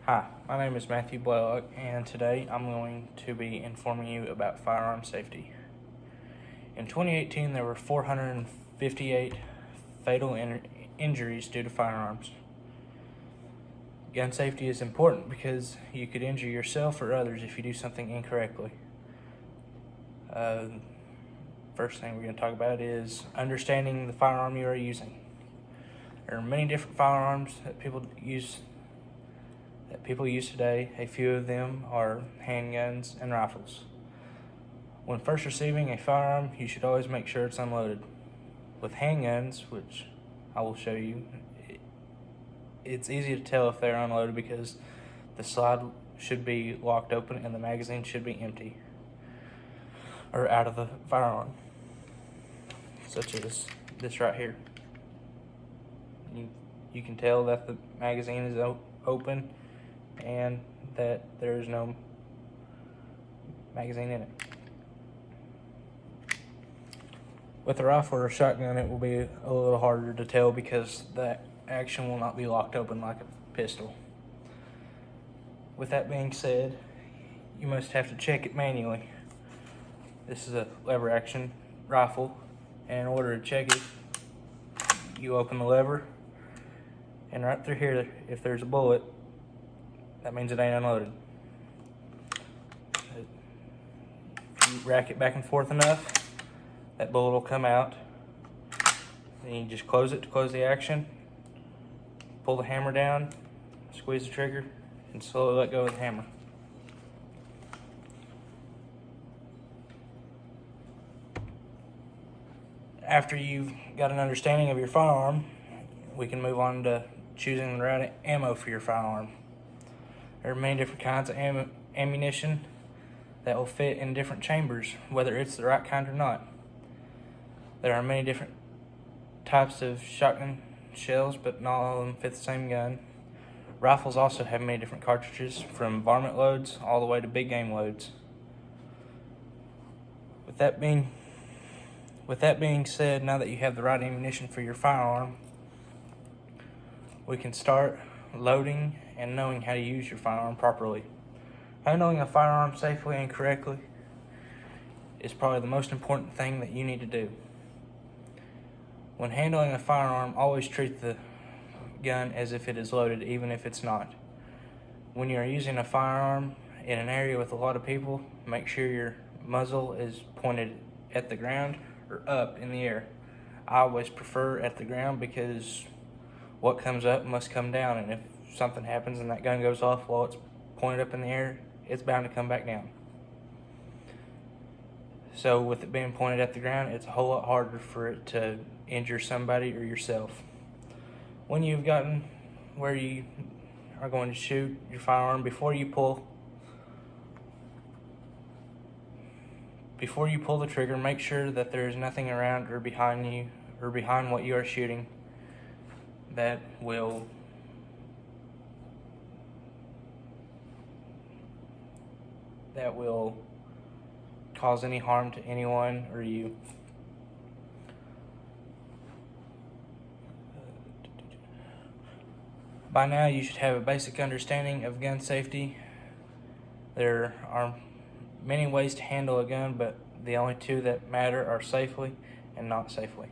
Hi, my name is Matthew Blaylock, and today I'm going to be informing you about firearm safety. In 2018, there were 458 fatal injuries due to firearms. Gun safety is important because you could injure yourself or others if you do something incorrectly. First thing we're going to talk about is understanding the firearm you are using. There are many different firearms that people use today. A few of them are handguns and rifles. When first receiving a firearm, you should always make sure it's unloaded. With handguns, which I will show you, it's easy to tell if they're unloaded because the slide should be locked open and the magazine should be empty or out of the firearm, such as this right here. You can tell that the magazine is open and that there is no magazine in it. With a rifle or a shotgun, it will be a little harder to tell because the action will not be locked open like a pistol. With that being said, you must have to check it manually. This is a lever action rifle, and in order to check it, you open the lever, and right through here, if there's a bullet, that means it ain't unloaded. If you rack it back and forth enough, that bullet will come out. Then you just close it to close the action, pull the hammer down, squeeze the trigger, and slowly let go of the hammer. After you've got an understanding of your firearm, we can move on to choosing the right ammo for your firearm. There are many different kinds of ammunition that will fit in different chambers, whether it's the right kind or not. There are many different types of shotgun shells, but not all of them fit the same gun. Rifles also have many different cartridges, from varmint loads all the way to big game loads. With that being said, now that you have the right ammunition for your firearm, we can start loading and knowing how to use your firearm properly. Handling a firearm safely and correctly is probably the most important thing that you need to do. When handling a firearm, always treat the gun as if it is loaded, even if it's not. When you are using a firearm in an area with a lot of people, make sure your muzzle is pointed at the ground or up in the air. I always prefer at the ground because what comes up must come down, and if something happens and that gun goes off while it's pointed up in the air, it's bound to come back down. So with it being pointed at the ground, it's a whole lot harder for it to injure somebody or yourself. When you've gotten where you are going to shoot your firearm, before you pull the trigger, make sure that there is nothing around or behind you or behind what you are shooting that will cause any harm to anyone or you. By now, you should have a basic understanding of gun safety. There are many ways to handle a gun, but the only two that matter are safely and not safely.